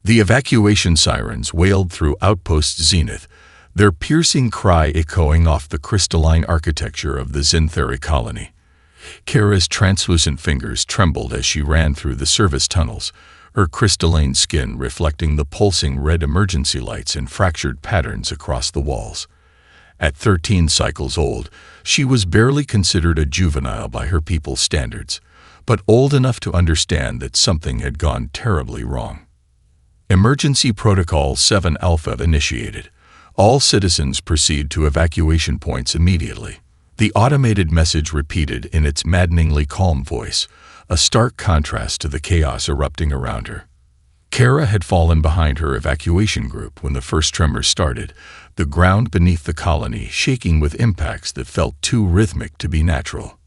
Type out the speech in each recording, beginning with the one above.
The evacuation sirens wailed through Outpost Zenith, their piercing cry echoing off the crystalline architecture of the Zintheri colony. Kara's translucent fingers trembled as she ran through the service tunnels, her crystalline skin reflecting the pulsing red emergency lights in fractured patterns across the walls. At 13 cycles old, she was barely considered a juvenile by her people's standards, but old enough to understand that something had gone terribly wrong. Emergency Protocol 7 Alpha initiated. All citizens proceed to evacuation points immediately. The automated message repeated in its maddeningly calm voice, a stark contrast to the chaos erupting around her. Kara had fallen behind her evacuation group when the first tremors started, the ground beneath the colony shaking with impacts that felt too rhythmic to be natural.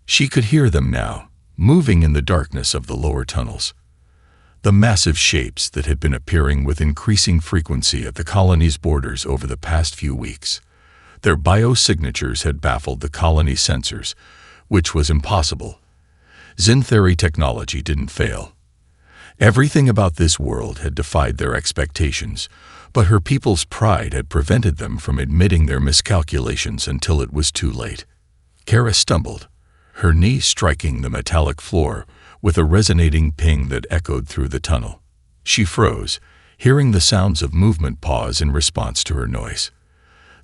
She could hear them now, moving in the darkness of the lower tunnels. The massive shapes that had been appearing with increasing frequency at the colony's borders over the past few weeks. Their biosignatures had baffled the colony's sensors, which was impossible. Zintheri technology didn't fail. Everything about this world had defied their expectations, but her people's pride had prevented them from admitting their miscalculations until it was too late. Kara stumbled, her knee striking the metallic floor with a resonating ping that echoed through the tunnel. She froze, hearing the sounds of movement pause in response to her noise.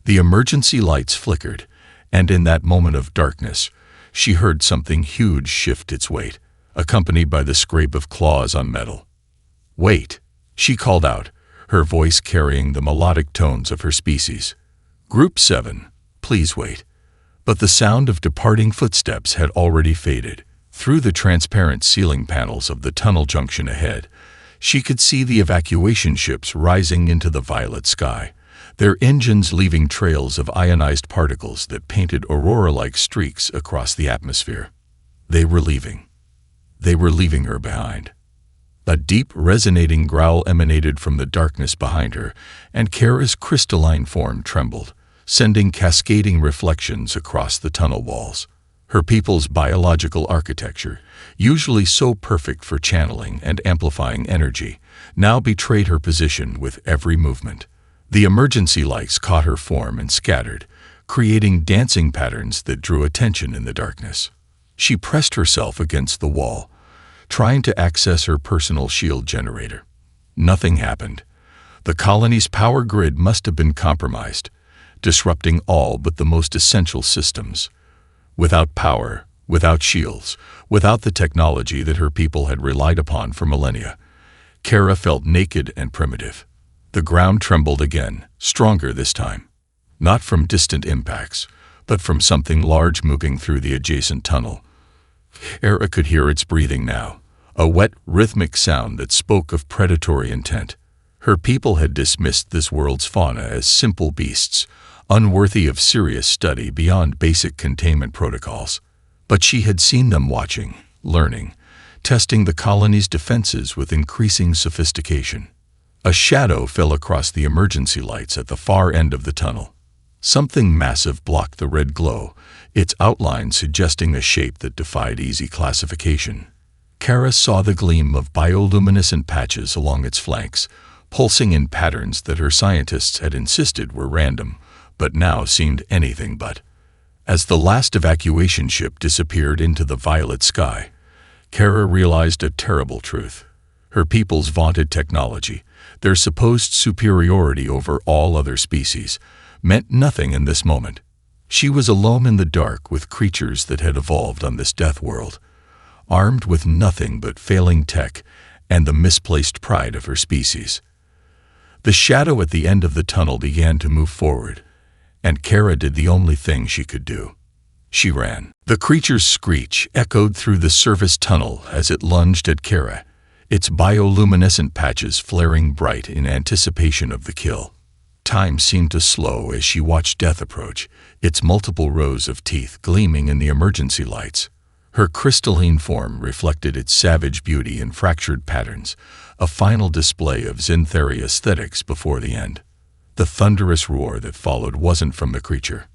The emergency lights flickered, and in that moment of darkness, she heard something huge shift its weight, accompanied by the scrape of claws on metal. "Wait," she called out, her voice carrying the melodic tones of her species. "Group 7, please wait." But the sound of departing footsteps had already faded. Through the transparent ceiling panels of the tunnel junction ahead, she could see the evacuation ships rising into the violet sky, their engines leaving trails of ionized particles that painted aurora-like streaks across the atmosphere. They were leaving. They were leaving her behind. A deep, resonating growl emanated from the darkness behind her, and Kara's crystalline form trembled, sending cascading reflections across the tunnel walls. Her people's biological architecture, usually so perfect for channeling and amplifying energy, now betrayed her position with every movement. The emergency lights caught her form and scattered, creating dancing patterns that drew attention in the darkness. She pressed herself against the wall, trying to access her personal shield generator. Nothing happened. The colony's power grid must have been compromised, disrupting all but the most essential systems. Without power, without shields, without the technology that her people had relied upon for millennia, Kara felt naked and primitive. The ground trembled again, stronger this time. Not from distant impacts, but from something large moving through the adjacent tunnel. Kara could hear its breathing now, a wet, rhythmic sound that spoke of predatory intent. Her people had dismissed this world's fauna as simple beasts, unworthy of serious study beyond basic containment protocols. But she had seen them watching, learning, testing the colony's defenses with increasing sophistication. A shadow fell across the emergency lights at the far end of the tunnel. Something massive blocked the red glow, its outline suggesting a shape that defied easy classification. Kara saw the gleam of bioluminescent patches along its flanks, pulsing in patterns that her scientists had insisted were random, but now seemed anything but. As the last evacuation ship disappeared into the violet sky, Kara realized a terrible truth. Her people's vaunted technology, their supposed superiority over all other species, meant nothing in this moment. She was alone in the dark with creatures that had evolved on this death world, armed with nothing but failing tech and the misplaced pride of her species. The shadow at the end of the tunnel began to move forward, and Kara did the only thing she could do. She ran. The creature's screech echoed through the service tunnel as it lunged at Kara, its bioluminescent patches flaring bright in anticipation of the kill. Time seemed to slow as she watched death approach, its multiple rows of teeth gleaming in the emergency lights. Her crystalline form reflected its savage beauty in fractured patterns, a final display of Zintheri aesthetics before the end. The thunderous roar that followed wasn't from the creature.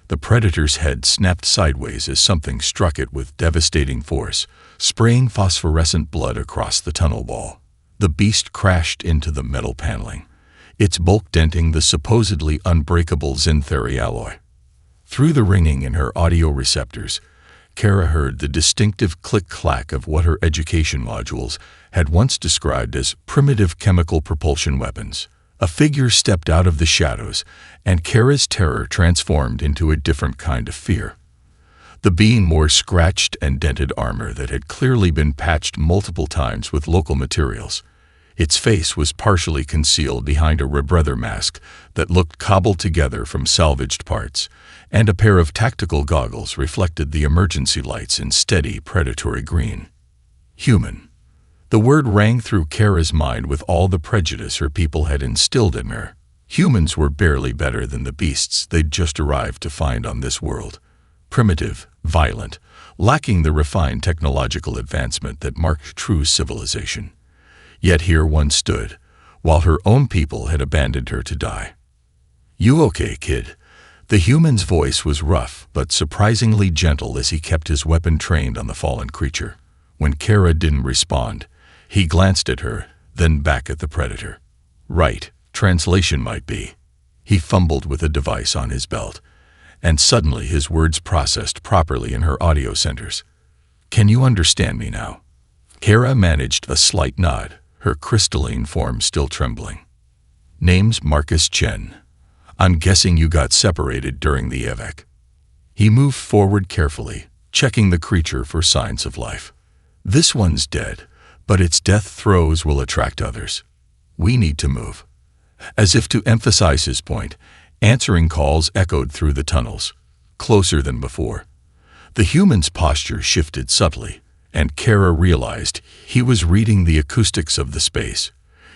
The predator's head snapped sideways as something struck it with devastating force, spraying phosphorescent blood across the tunnel wall. The beast crashed into the metal paneling, its bulk denting the supposedly unbreakable Zintheri alloy. Through the ringing in her audio receptors, Kara heard the distinctive click-clack of what her education modules had once described as primitive chemical propulsion weapons. A figure stepped out of the shadows, and Kara's terror transformed into a different kind of fear. The being wore scratched and dented armor that had clearly been patched multiple times with local materials. Its face was partially concealed behind a rebreather mask that looked cobbled together from salvaged parts, and a pair of tactical goggles reflected the emergency lights in steady, predatory green. Human. The word rang through Kara's mind with all the prejudice her people had instilled in her. Humans were barely better than the beasts they'd just arrived to find on this world. Primitive, violent, lacking the refined technological advancement that marked true civilization. Yet here one stood, while her own people had abandoned her to die. "You okay, kid?" The human's voice was rough but surprisingly gentle as he kept his weapon trained on the fallen creature. When Kara didn't respond, he glanced at her, then back at the predator. "Right, translation might be." He fumbled with a device on his belt, and suddenly his words processed properly in her audio centers. "Can you understand me now?" Kara managed a slight nod, her crystalline form still trembling. "Name's Marcus Chen. I'm guessing you got separated during the evac." He moved forward carefully, checking the creature for signs of life. "This one's dead, but its death throes will attract others. We need to move." As if to emphasize his point, answering calls echoed through the tunnels, closer than before. The human's posture shifted subtly, and Kara realized he was reading the acoustics of the space,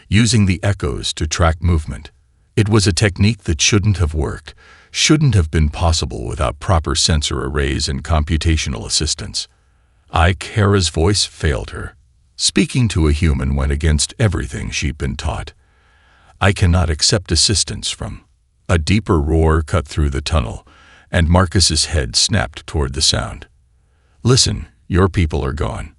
using the echoes to track movement. It was a technique that shouldn't have worked, shouldn't have been possible without proper sensor arrays and computational assistance. Kara's voice failed her. Speaking to a human went against everything she'd been taught. "I cannot accept assistance from." A deeper roar cut through the tunnel, and Marcus's head snapped toward the sound. "Listen, your people are gone.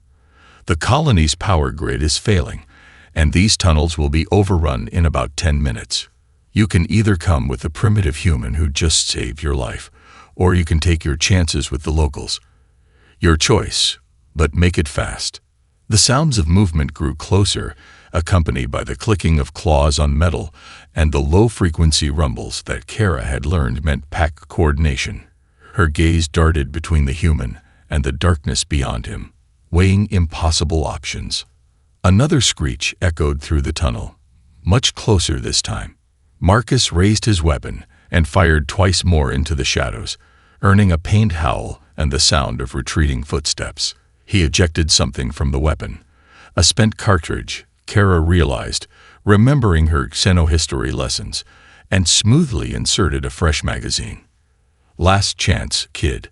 The colony's power grid is failing, and these tunnels will be overrun in about 10 minutes. You can either come with the primitive human who just saved your life, or you can take your chances with the locals. Your choice, but make it fast." The sounds of movement grew closer, accompanied by the clicking of claws on metal and the low-frequency rumbles that Kara had learned meant pack coordination. Her gaze darted between the human and the darkness beyond him, weighing impossible options. Another screech echoed through the tunnel, much closer this time. Marcus raised his weapon and fired twice more into the shadows, earning a pained howl and the sound of retreating footsteps. He ejected something from the weapon. A spent cartridge, Kara realized, remembering her xenohistory lessons, and smoothly inserted a fresh magazine. "Last chance, kid.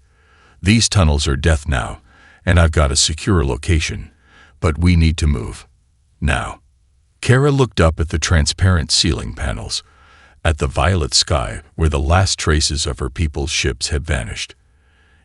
These tunnels are death now, and I've got a secure location, but we need to move. Now." Kara looked up at the transparent ceiling panels, at the violet sky where the last traces of her people's ships had vanished.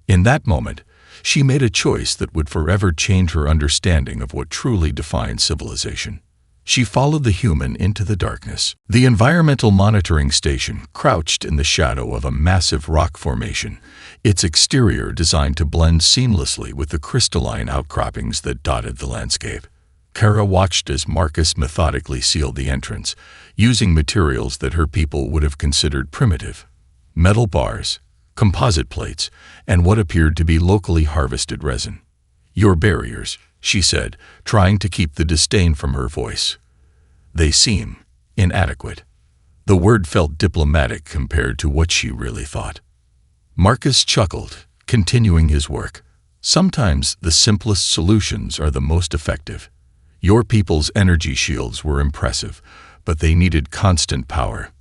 In that moment, she made a choice that would forever change her understanding of what truly defined civilization. She followed the human into the darkness. The environmental monitoring station crouched in the shadow of a massive rock formation, its exterior designed to blend seamlessly with the crystalline outcroppings that dotted the landscape. Kara watched as Marcus methodically sealed the entrance, using materials that her people would have considered primitive. Metal bars, composite plates, and what appeared to be locally harvested resin. "Your barriers," she said, trying to keep the disdain from her voice. "They seem inadequate." The word felt diplomatic compared to what she really thought. Marcus chuckled, continuing his work. "Sometimes the simplest solutions are the most effective. Your people's energy shields were impressive, but they needed constant power.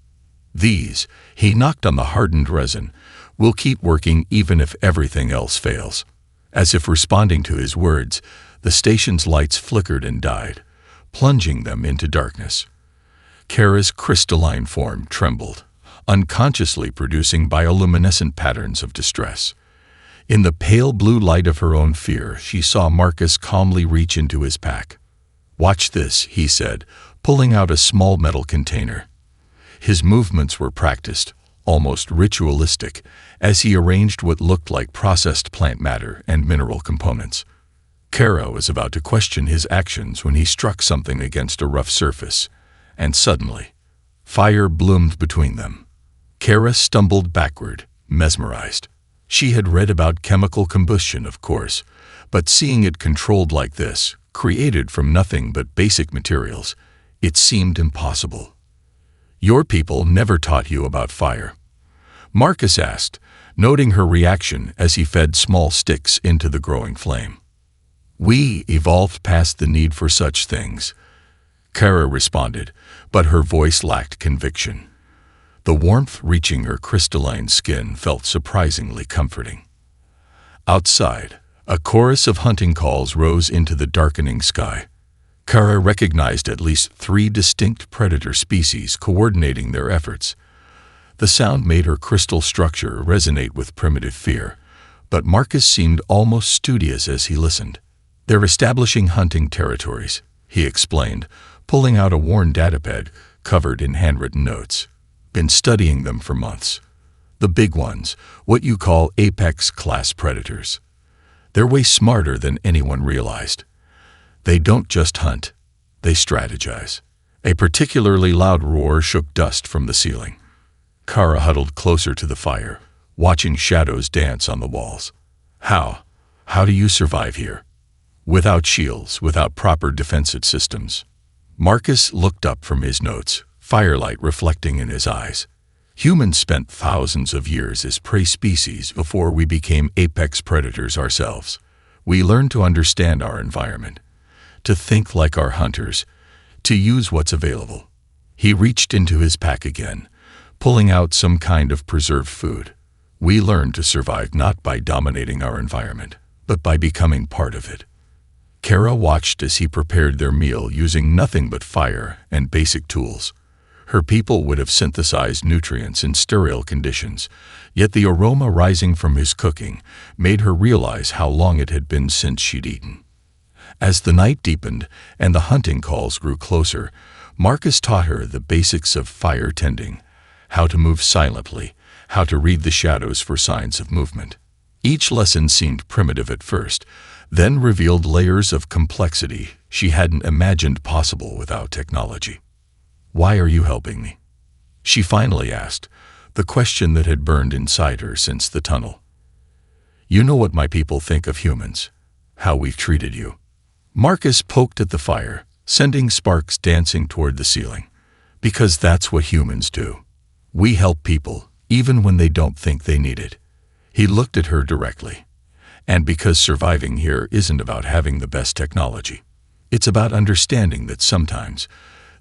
These," he knocked on the hardened resin, "will keep working even if everything else fails." As if responding to his words, the station's lights flickered and died, plunging them into darkness. Kara's crystalline form trembled, unconsciously producing bioluminescent patterns of distress. In the pale blue light of her own fear, she saw Marcus calmly reach into his pack. "Watch this," he said, pulling out a small metal container. His movements were practiced, almost ritualistic, as he arranged what looked like processed plant matter and mineral components. Kara was about to question his actions when he struck something against a rough surface, and suddenly, fire bloomed between them. Kara stumbled backward, mesmerized. She had read about chemical combustion, of course, but seeing it controlled like this, created from nothing but basic materials, it seemed impossible. "Your people never taught you about fire?" Marcus asked, noting her reaction as he fed small sticks into the growing flame. "We evolved past the need for such things," Kara responded, but her voice lacked conviction. The warmth reaching her crystalline skin felt surprisingly comforting. Outside, a chorus of hunting calls rose into the darkening sky. Kara recognized at least 3 distinct predator species coordinating their efforts. The sound made her crystal structure resonate with primitive fear, but Marcus seemed almost studious as he listened. "They're establishing hunting territories," he explained, pulling out a worn datapad covered in handwritten notes. "Been studying them for months. The big ones, what you call apex-class predators. They're way smarter than anyone realized. They don't just hunt, they strategize." A particularly loud roar shook dust from the ceiling. Kara huddled closer to the fire, watching shadows dance on the walls. How do you survive here? Without shields, without proper defensive systems." Marcus looked up from his notes, firelight reflecting in his eyes. "Humans spent thousands of years as prey species before we became apex predators ourselves. We learned to understand our environment, to think like our hunters, to use what's available." He reached into his pack again, pulling out some kind of preserved food. "We learned to survive not by dominating our environment, but by becoming part of it." Kara watched as he prepared their meal using nothing but fire and basic tools. Her people would have synthesized nutrients in sterile conditions, yet the aroma rising from his cooking made her realize how long it had been since she'd eaten. As the night deepened and the hunting calls grew closer, Marcus taught her the basics of fire tending, how to move silently, how to read the shadows for signs of movement. Each lesson seemed primitive at first, then revealed layers of complexity she hadn't imagined possible without technology. "Why are you helping me?" she finally asked, the question that had burned inside her since the tunnel. "You know what my people think of humans, how we've treated you." Marcus poked at the fire, sending sparks dancing toward the ceiling. "Because that's what humans do. We help people, even when they don't think they need it." He looked at her directly. "And because surviving here isn't about having the best technology. It's about understanding that sometimes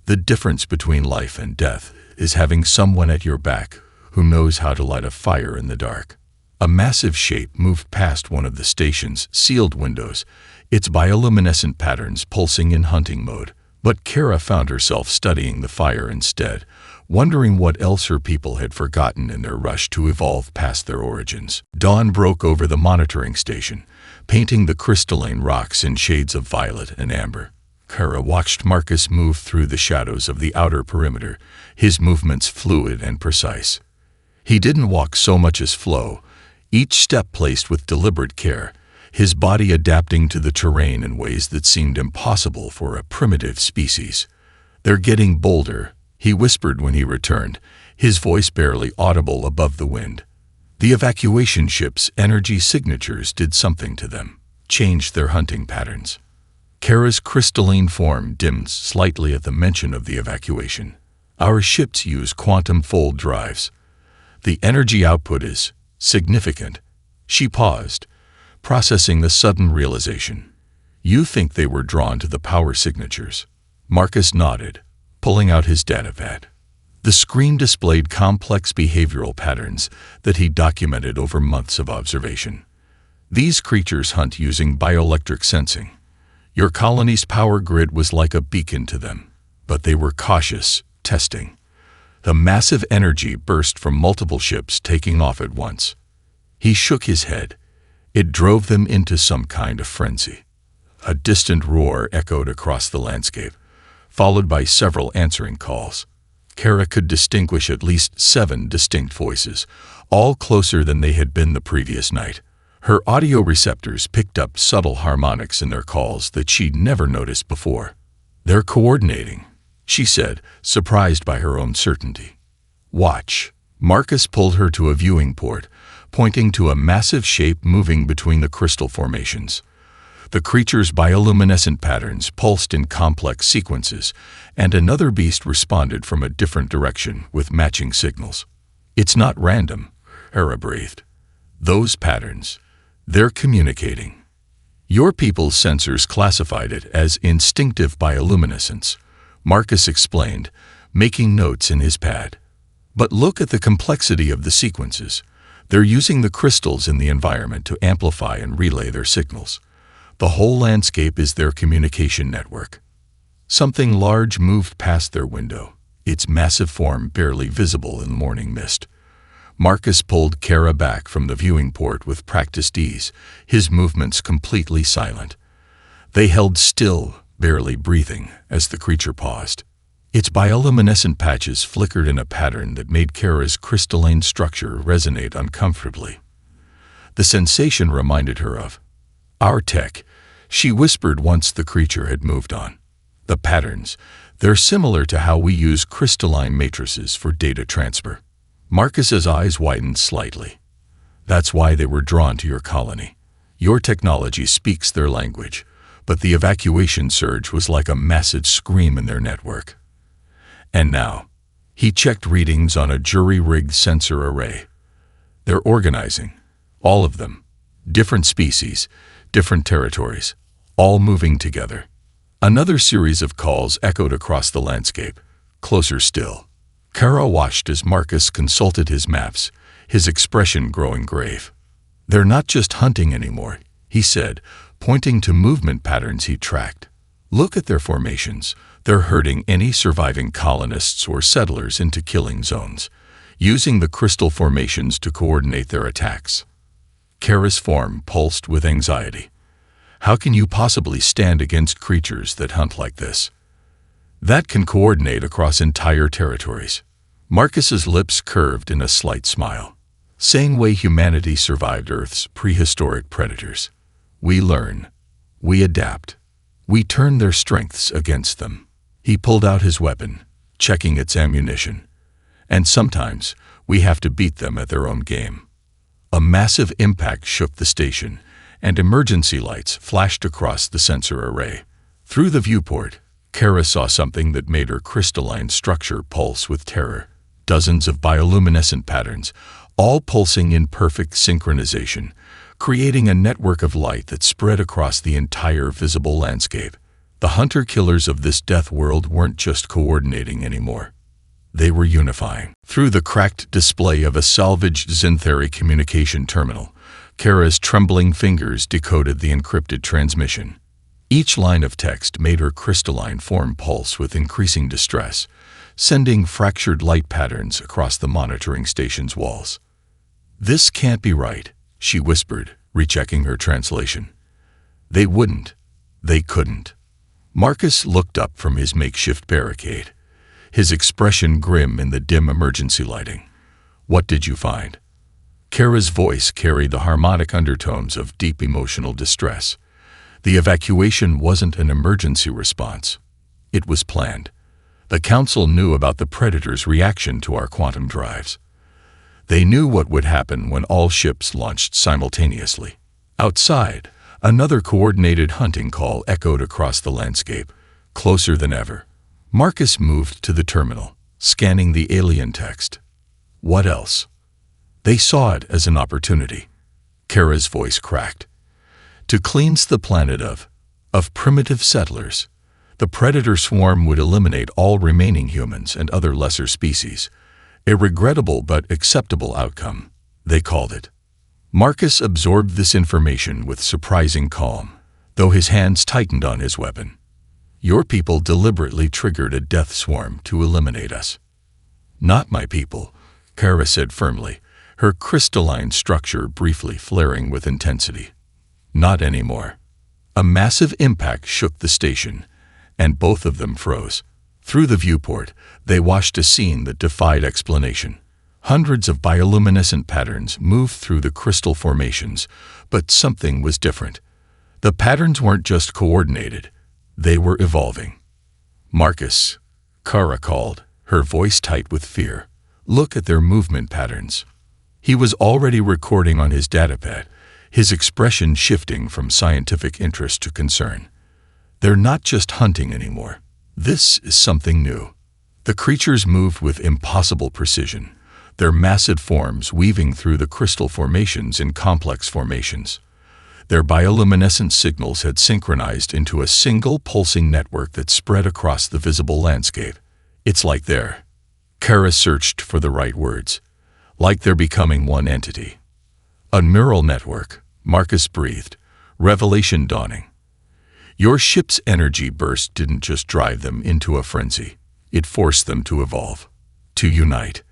the difference between life and death is having someone at your back who knows how to light a fire in the dark." A massive shape moved past one of the station's sealed windows, its bioluminescent patterns pulsing in hunting mode. But Kara found herself studying the fire instead, wondering what else her people had forgotten in their rush to evolve past their origins. Dawn broke over the monitoring station, painting the crystalline rocks in shades of violet and amber. Kara watched Marcus move through the shadows of the outer perimeter, his movements fluid and precise. He didn't walk so much as flow, each step placed with deliberate care, his body adapting to the terrain in ways that seemed impossible for a primitive species. "They're getting bolder," he whispered when he returned, his voice barely audible above the wind. The evacuation ship's energy signatures did something to them, changed their hunting patterns. Kara's crystalline form dimmed slightly at the mention of the evacuation. "Our ships use quantum fold drives. The energy output is significant." She paused, processing the sudden realization. "You think they were drawn to the power signatures?" Marcus nodded, pulling out his datapad. The screen displayed complex behavioral patterns that he documented over months of observation. "These creatures hunt using bioelectric sensing. Your colony's power grid was like a beacon to them, but they were cautious, testing. The massive energy burst from multiple ships taking off at once." He shook his head. "It drove them into some kind of frenzy. A distant roar echoed across the landscape, followed by several answering calls. Kara could distinguish at least 7 distinct voices, all closer than they had been the previous night. Her audio receptors picked up subtle harmonics in their calls that she'd never noticed before. "They're coordinating," she said, surprised by her own certainty. "Watch." Marcus pulled her to a viewing port, pointing to a massive shape moving between the crystal formations. The creature's bioluminescent patterns pulsed in complex sequences, and another beast responded from a different direction with matching signals. "It's not random," Hera breathed. "Those patterns, they're communicating." "Your people's sensors classified it as instinctive bioluminescence," Marcus explained, making notes in his pad. "But look at the complexity of the sequences. They're using the crystals in the environment to amplify and relay their signals. The whole landscape is their communication network." Something large moved past their window, its massive form barely visible in the morning mist. Marcus pulled Kara back from the viewing port with practiced ease, his movements completely silent. They held still, barely breathing, as the creature paused. Its bioluminescent patches flickered in a pattern that made Kara's crystalline structure resonate uncomfortably. The sensation reminded her of our tech, she whispered once the creature had moved on. "The patterns, they're similar to how we use crystalline matrices for data transfer." Marcus's eyes widened slightly. "That's why they were drawn to your colony. Your technology speaks their language, but the evacuation surge was like a massive scream in their network." And now, he checked readings on a jury-rigged sensor array. "They're organizing, all of them. Different species, different territories, all moving together." Another series of calls echoed across the landscape, closer still. Kara watched as Marcus consulted his maps, his expression growing grave. "They're not just hunting anymore," he said, pointing to movement patterns he tracked. "Look at their formations. They're herding any surviving colonists or settlers into killing zones, using the crystal formations to coordinate their attacks." Kara's form pulsed with anxiety. "How can you possibly stand against creatures that hunt like this? That can coordinate across entire territories." Marcus's lips curved in a slight smile. "Same way humanity survived Earth's prehistoric predators. We learn. We adapt. We turn their strengths against them." He pulled out his weapon, checking its ammunition. "And sometimes, we have to beat them at their own game." A massive impact shook the station, and emergency lights flashed across the sensor array. Through the viewport, Kara saw something that made her crystalline structure pulse with terror. Dozens of bioluminescent patterns, all pulsing in perfect synchronization, creating a network of light that spread across the entire visible landscape. The hunter-killers of this death world weren't just coordinating anymore. They were unifying. Through the cracked display of a salvaged Zintheri communication terminal, Kara's trembling fingers decoded the encrypted transmission. Each line of text made her crystalline form pulse with increasing distress, sending fractured light patterns across the monitoring station's walls. "This can't be right," she whispered, rechecking her translation. "They wouldn't. They couldn't." Marcus looked up from his makeshift barricade, his expression grim in the dim emergency lighting. "What did you find?" Kara's voice carried the harmonic undertones of deep emotional distress. The evacuation wasn't an emergency response. It was planned. The Council knew about the Predator's reaction to our quantum drives. They knew what would happen when all ships launched simultaneously. Outside, another coordinated hunting call echoed across the landscape, closer than ever. Marcus moved to the terminal, scanning the alien text. What else? They saw it as an opportunity. Kara's voice cracked. To cleanse the planet of primitive settlers. The predator swarm would eliminate all remaining humans and other lesser species. A regrettable but acceptable outcome, they called it. Marcus absorbed this information with surprising calm, though his hands tightened on his weapon. Your people deliberately triggered a death swarm to eliminate us. Not my people, Kara said firmly, her crystalline structure briefly flaring with intensity. Not anymore. A massive impact shook the station, and both of them froze. Through the viewport, they watched a scene that defied explanation. Hundreds of bioluminescent patterns moved through the crystal formations, but something was different. The patterns weren't just coordinated, they were evolving. "Marcus," Kara called, her voice tight with fear. "Look at their movement patterns." He was already recording on his datapad, his expression shifting from scientific interest to concern. "They're not just hunting anymore. This is something new." The creatures moved with impossible precision, their massive forms weaving through the crystal formations in complex formations. Their bioluminescent signals had synchronized into a single pulsing network that spread across the visible landscape. "It's like they're..." Kara searched for the right words. "Like they're becoming one entity." "A neural network," Marcus breathed, revelation dawning. "Your ship's energy burst didn't just drive them into a frenzy. It forced them to evolve, to unite.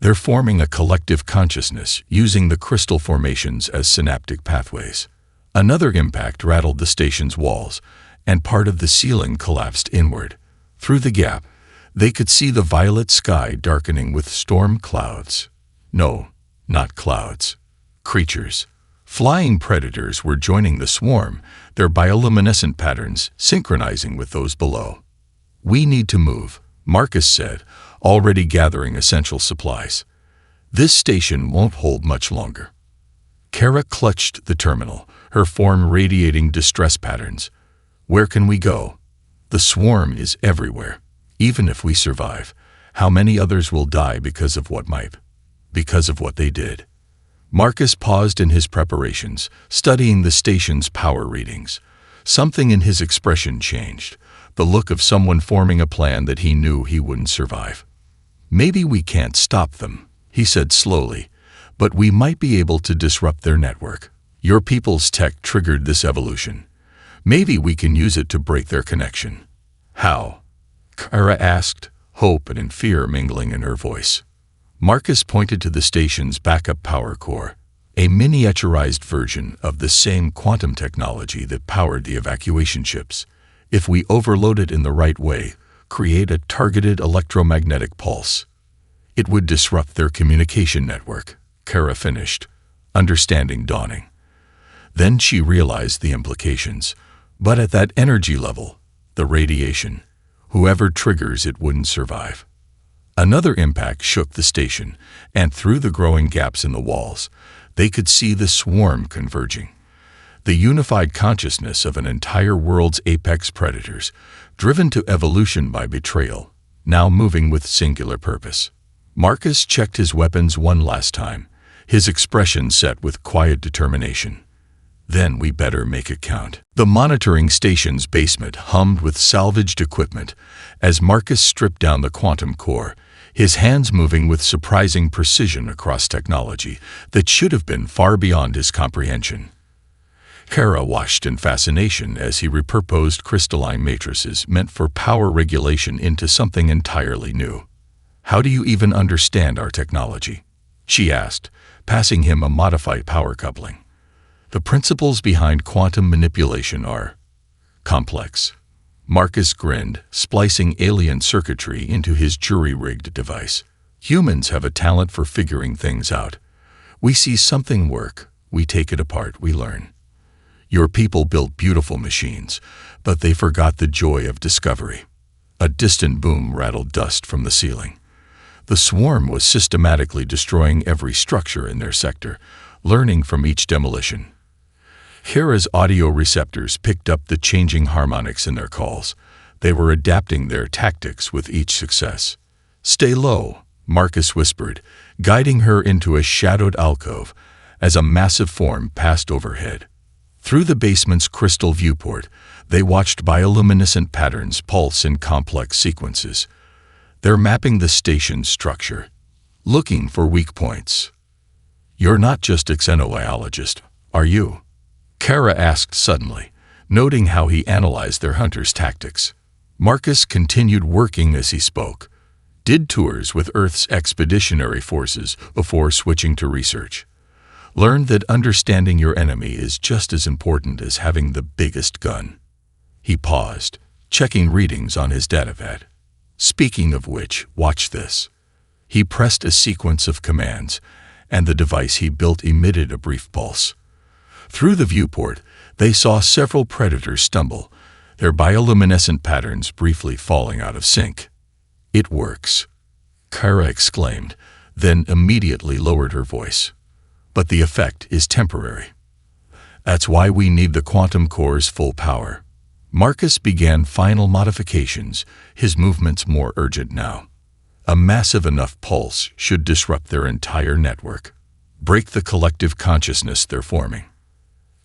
They're forming a collective consciousness, using the crystal formations as synaptic pathways." Another impact rattled the station's walls, and part of the ceiling collapsed inward. Through the gap, they could see the violet sky darkening with storm clouds. No, not clouds. Creatures. Flying predators were joining the swarm, their bioluminescent patterns synchronizing with those below. "We need to move," Marcus said, already gathering essential supplies. "This station won't hold much longer." Kara clutched the terminal, her form radiating distress patterns. "Where can we go? The swarm is everywhere. Even if we survive, how many others will die because of what they did?" Marcus paused in his preparations, studying the station's power readings. Something in his expression changed, the look of someone forming a plan that he knew he wouldn't survive. "Maybe we can't stop them," he said slowly, "but we might be able to disrupt their network. Your people's tech triggered this evolution. Maybe we can use it to break their connection." "How?" Kara asked, hope and fear mingling in her voice. Marcus pointed to the station's backup power core, a miniaturized version of the same quantum technology that powered the evacuation ships. "If we overload it in the right way, create a targeted electromagnetic pulse, it would disrupt their communication network," Kara finished, understanding dawning. Then she realized the implications. But at that energy level, the radiation, whoever triggers it wouldn't survive. Another impact shook the station, and through the growing gaps in the walls, they could see the swarm converging. The unified consciousness of an entire world's apex predators, driven to evolution by betrayal, now moving with singular purpose. Marcus checked his weapons one last time, his expression set with quiet determination. "Then we better make it count." The monitoring station's basement hummed with salvaged equipment as Marcus stripped down the quantum core, his hands moving with surprising precision across technology that should have been far beyond his comprehension. Kara watched in fascination as he repurposed crystalline matrices meant for power regulation into something entirely new. "How do you even understand our technology?" she asked, passing him a modified power coupling. "The principles behind quantum manipulation are complex." Marcus grinned, splicing alien circuitry into his jury-rigged device. "Humans have a talent for figuring things out. We see something work, we take it apart, we learn. Your people built beautiful machines, but they forgot the joy of discovery." A distant boom rattled dust from the ceiling. The swarm was systematically destroying every structure in their sector, learning from each demolition. Kara's audio receptors picked up the changing harmonics in their calls. They were adapting their tactics with each success. "Stay low," Marcus whispered, guiding her into a shadowed alcove as a massive form passed overhead. Through the basement's crystal viewport, they watched bioluminescent patterns pulse in complex sequences. They're mapping the station's structure, looking for weak points. "You're not just a xenobiologist, are you?" Kara asked suddenly, noting how he analyzed their hunters' tactics. Marcus continued working as he spoke. "Did tours with Earth's expeditionary forces before switching to research. Learn that understanding your enemy is just as important as having the biggest gun. He paused, checking readings on his datapad. Speaking of which, watch this. He pressed a sequence of commands, and the device he built emitted a brief pulse. Through the viewport, they saw several predators stumble, their bioluminescent patterns briefly falling out of sync. "It works," Kara exclaimed, then immediately lowered her voice. "But the effect is temporary. That's why we need the quantum core's full power." Marcus began final modifications, his movements more urgent now. A massive enough pulse should disrupt their entire network, break the collective consciousness they're forming.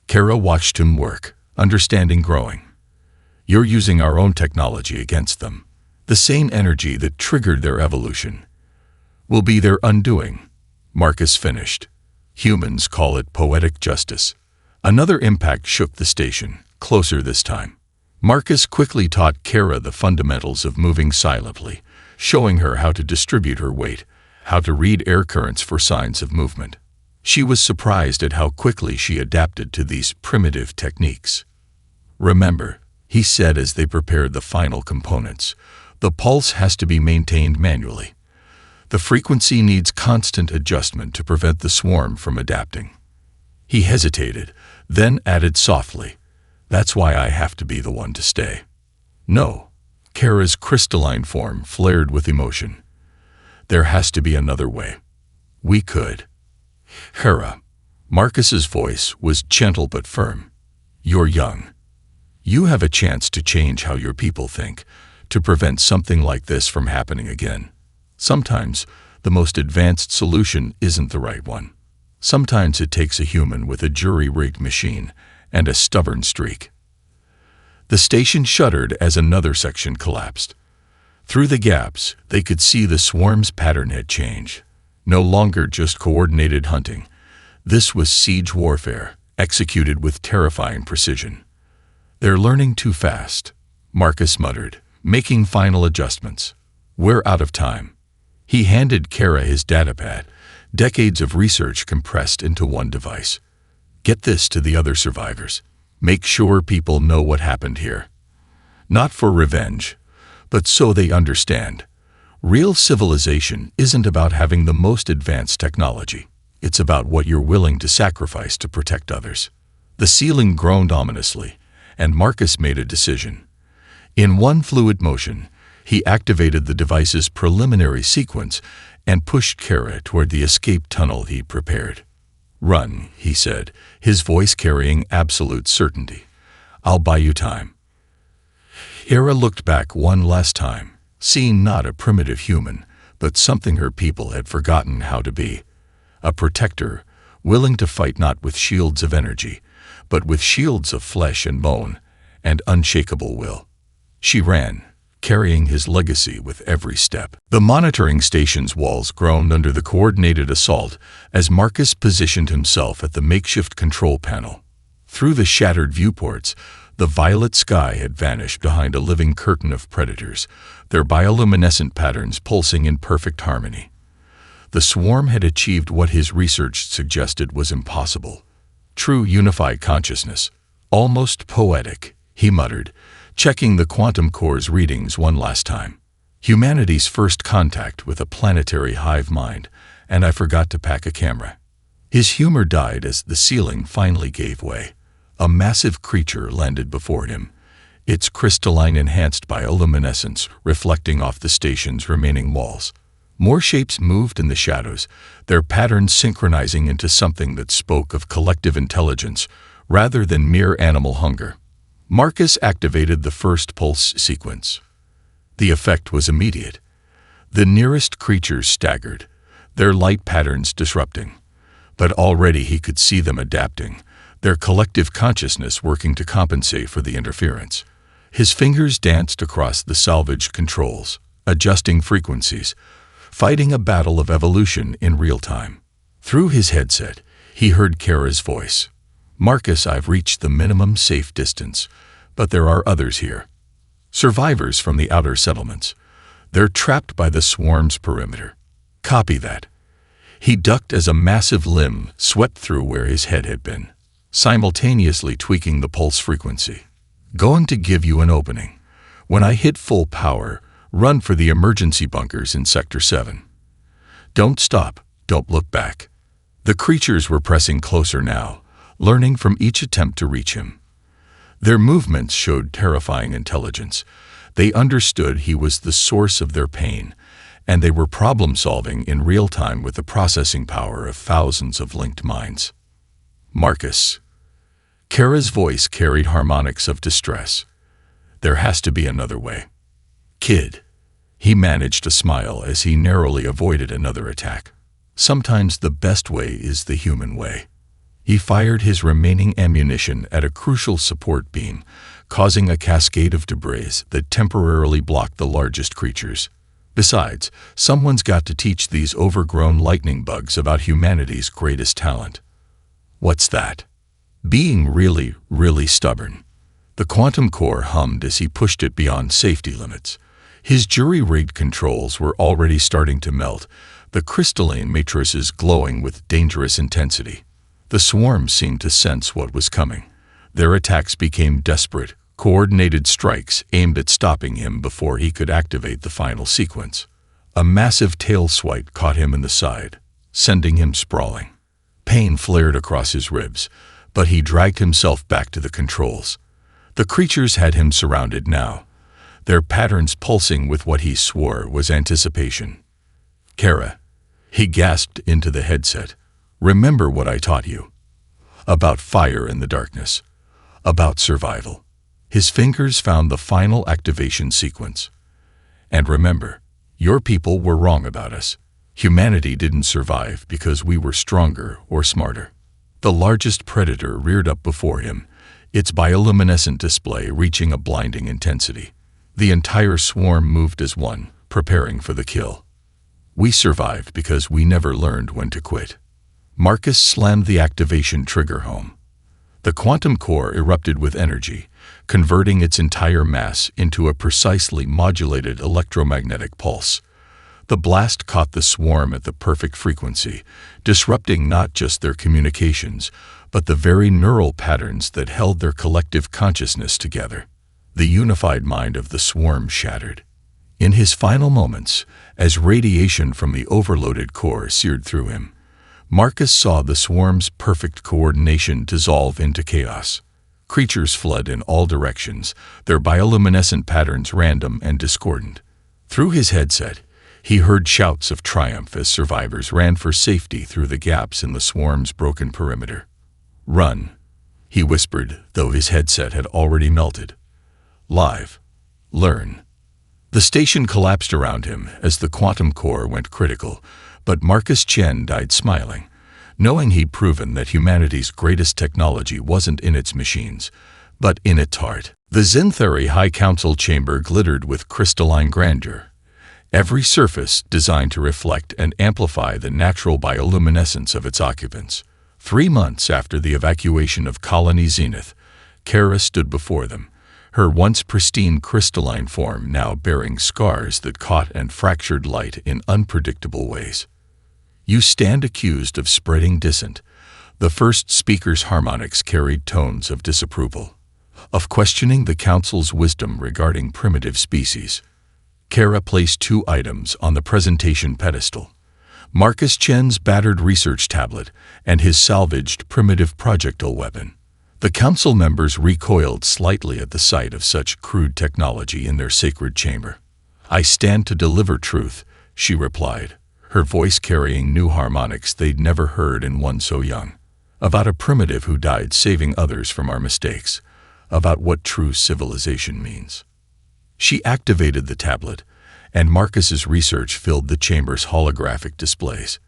Kara watched him work, understanding growing. "You're using our own technology against them. The same energy that triggered their evolution will be their undoing," Marcus finished. "Humans call it poetic justice." Another impact shook the station, closer this time. Marcus quickly taught Kara the fundamentals of moving silently, showing her how to distribute her weight, how to read air currents for signs of movement. She was surprised at how quickly she adapted to these primitive techniques. "Remember," he said as they prepared the final components, "the pulse has to be maintained manually. The frequency needs constant adjustment to prevent the swarm from adapting." He hesitated, then added softly, "That's why I have to be the one to stay." "No." Kara's crystalline form flared with emotion. "There has to be another way. We could." "Kara," Marcus's voice was gentle but firm. "You're young. You have a chance to change how your people think, to prevent something like this from happening again. Sometimes, the most advanced solution isn't the right one. Sometimes it takes a human with a jury-rigged machine and a stubborn streak." The station shuddered as another section collapsed. Through the gaps, they could see the swarm's pattern had changed. No longer just coordinated hunting. This was siege warfare, executed with terrifying precision. "They're learning too fast," Marcus muttered, making final adjustments. "We're out of time." He handed Kara his datapad, decades of research compressed into one device. "Get this to the other survivors. Make sure people know what happened here. Not for revenge, but so they understand. Real civilization isn't about having the most advanced technology. It's about what you're willing to sacrifice to protect others." The ceiling groaned ominously, and Marcus made a decision. In one fluid motion, he activated the device's preliminary sequence and pushed Kara toward the escape tunnel he'd prepared. "Run," he said, his voice carrying absolute certainty. "I'll buy you time." Kara looked back one last time, seeing not a primitive human, but something her people had forgotten how to be. A protector, willing to fight not with shields of energy, but with shields of flesh and bone, and unshakable will. She ran, carrying his legacy with every step. The monitoring station's walls groaned under the coordinated assault as Marcus positioned himself at the makeshift control panel. Through the shattered viewports, the violet sky had vanished behind a living curtain of predators, their bioluminescent patterns pulsing in perfect harmony. The swarm had achieved what his research suggested was impossible. True unified consciousness. "Almost poetic," he muttered, checking the quantum core's readings one last time. "Humanity's first contact with a planetary hive mind, and I forgot to pack a camera." His humor died as the ceiling finally gave way. A massive creature landed before him, its crystalline enhanced bioluminescence reflecting off the station's remaining walls. More shapes moved in the shadows, their patterns synchronizing into something that spoke of collective intelligence rather than mere animal hunger. Marcus activated the first pulse sequence. The effect was immediate. The nearest creatures staggered, their light patterns disrupting. But already he could see them adapting, their collective consciousness working to compensate for the interference. His fingers danced across the salvage controls, adjusting frequencies, fighting a battle of evolution in real time. Through his headset, he heard Kara's voice. "Marcus, I've reached the minimum safe distance, but there are others here. Survivors from the outer settlements. They're trapped by the swarm's perimeter. Copy that." He ducked as a massive limb swept through where his head had been, simultaneously tweaking the pulse frequency. "Going to give you an opening. When I hit full power, run for the emergency bunkers in Sector 7. Don't stop, don't look back." The creatures were pressing closer now, learning from each attempt to reach him. Their movements showed terrifying intelligence. They understood he was the source of their pain, and they were problem-solving in real time with the processing power of thousands of linked minds. "Marcus." Kara's voice carried harmonics of distress. "There has to be another way." "Kid." He managed a smile as he narrowly avoided another attack. "Sometimes the best way is the human way." He fired his remaining ammunition at a crucial support beam, causing a cascade of debris that temporarily blocked the largest creatures. Besides, someone's got to teach these overgrown lightning bugs about humanity's greatest talent. "What's that?" "Being really, really stubborn." The quantum core hummed as he pushed it beyond safety limits. His jury-rigged controls were already starting to melt, the crystalline matrices glowing with dangerous intensity. The swarm seemed to sense what was coming. Their attacks became desperate, coordinated strikes aimed at stopping him before he could activate the final sequence. A massive tail swipe caught him in the side, sending him sprawling. Pain flared across his ribs, but he dragged himself back to the controls. The creatures had him surrounded now, their patterns pulsing with what he swore was anticipation. "Kara," he gasped into the headset, "remember what I taught you. About fire in the darkness. About survival." His fingers found the final activation sequence. "And remember, your people were wrong about us. Humanity didn't survive because we were stronger or smarter." The largest predator reared up before him, its bioluminescent display reaching a blinding intensity. The entire swarm moved as one, preparing for the kill. "We survived because we never learned when to quit." Marcus slammed the activation trigger home. The quantum core erupted with energy, converting its entire mass into a precisely modulated electromagnetic pulse. The blast caught the swarm at the perfect frequency, disrupting not just their communications, but the very neural patterns that held their collective consciousness together. The unified mind of the swarm shattered. In his final moments, as radiation from the overloaded core seared through him, Marcus saw the swarm's perfect coordination dissolve into chaos. Creatures fled in all directions, their bioluminescent patterns random and discordant. Through his headset, he heard shouts of triumph as survivors ran for safety through the gaps in the swarm's broken perimeter. "Run," he whispered, though his headset had already melted. "Live. Learn." The station collapsed around him as the quantum core went critical, but Marcus Chen died smiling, knowing he'd proven that humanity's greatest technology wasn't in its machines, but in its heart. The Zinthari High Council chamber glittered with crystalline grandeur, every surface designed to reflect and amplify the natural bioluminescence of its occupants. 3 months after the evacuation of Colony Zenith, Kara stood before them, her once pristine crystalline form now bearing scars that caught and fractured light in unpredictable ways. "You stand accused of spreading dissent." The first speaker's harmonics carried tones of disapproval, of questioning the Council's wisdom regarding primitive species. Kara placed 2 items on the presentation pedestal: Marcus Chen's battered research tablet and his salvaged primitive projectile weapon. The council members recoiled slightly at the sight of such crude technology in their sacred chamber. "I stand to deliver truth," she replied, her voice carrying new harmonics they'd never heard in one so young. "About a primitive who died saving others from our mistakes. About what true civilization means." She activated the tablet, and Marcus's research filled the chamber's holographic displays.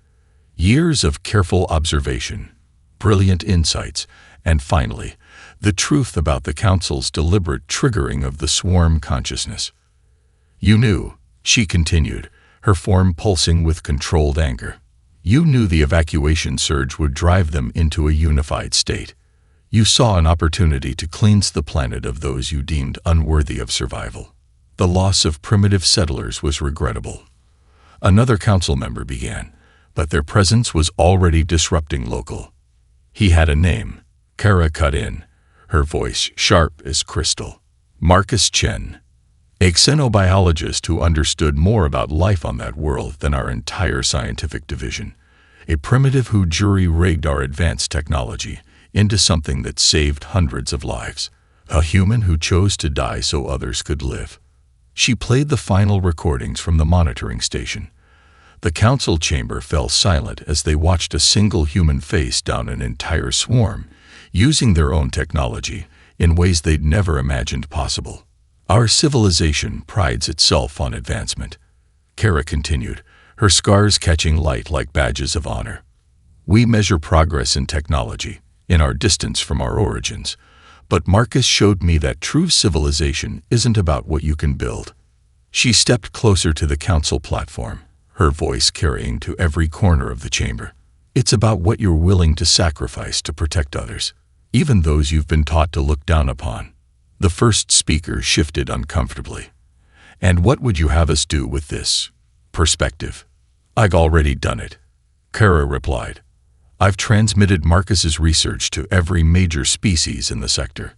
Years of careful observation, brilliant insights, and finally, the truth about the Council's deliberate triggering of the swarm consciousness. "You knew," she continued, her form pulsing with controlled anger. "You knew the evacuation surge would drive them into a unified state. You saw an opportunity to cleanse the planet of those you deemed unworthy of survival. The loss of primitive settlers was regrettable." Another council member began, but their presence was already disrupting local. He had a name. Kara cut in, her voice sharp as crystal. Marcus Chen, a xenobiologist who understood more about life on that world than our entire scientific division. A primitive who jury-rigged our advanced technology into something that saved hundreds of lives. A human who chose to die so others could live. She played the final recordings from the monitoring station. The council chamber fell silent as they watched a single human face down an entire swarm, using their own technology in ways they'd never imagined possible. Our civilization prides itself on advancement, Kara continued, her scars catching light like badges of honor. We measure progress in technology, in our distance from our origins, but Marcus showed me that true civilization isn't about what you can build. She stepped closer to the council platform, her voice carrying to every corner of the chamber. It's about what you're willing to sacrifice to protect others, even those you've been taught to look down upon. The first speaker shifted uncomfortably. And what would you have us do with this perspective? I've already done it, Kara replied. I've transmitted Marcus's research to every major species in the sector.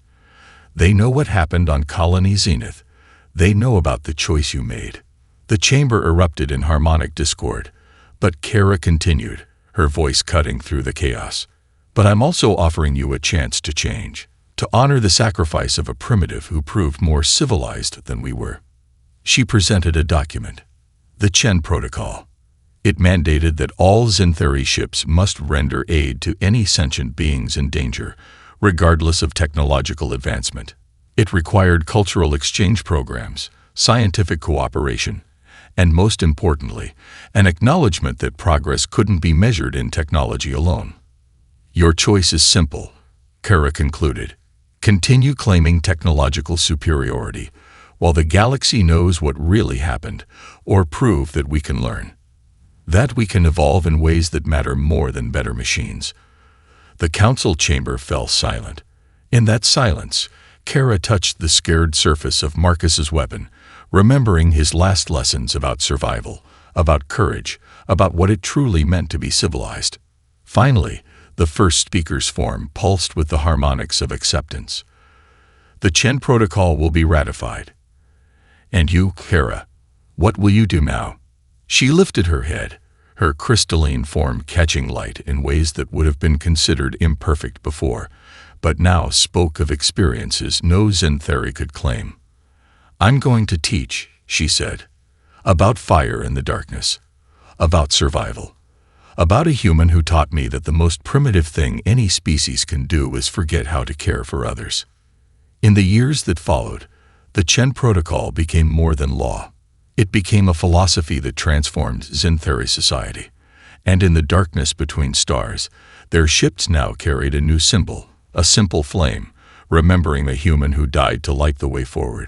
They know what happened on Colony Zenith. They know about the choice you made. The chamber erupted in harmonic discord, but Kara continued, her voice cutting through the chaos. But I'm also offering you a chance to change, to honor the sacrifice of a primitive who proved more civilized than we were. She presented a document, the Chen Protocol. It mandated that all Zentheri ships must render aid to any sentient beings in danger, regardless of technological advancement. It required cultural exchange programs, scientific cooperation, and most importantly, an acknowledgement that progress couldn't be measured in technology alone. Your choice is simple, Kara concluded. Continue claiming technological superiority, while the galaxy knows what really happened, or prove that we can learn. That we can evolve in ways that matter more than better machines. The council chamber fell silent. In that silence, Kara touched the scared surface of Marcus's weapon, remembering his last lessons about survival, about courage, about what it truly meant to be civilized. Finally, the first speaker's form pulsed with the harmonics of acceptance. The Chen Protocol will be ratified. And you, Kara, what will you do now? She lifted her head, her crystalline form catching light in ways that would have been considered imperfect before, but now spoke of experiences no Zentheri could claim. I'm going to teach, she said, about fire in the darkness, about survival, about a human who taught me that the most primitive thing any species can do is forget how to care for others. In the years that followed, the Chen Protocol became more than law. It became a philosophy that transformed Zentheri society. And in the darkness between stars, their ships now carried a new symbol, a simple flame, remembering a human who died to light the way forward.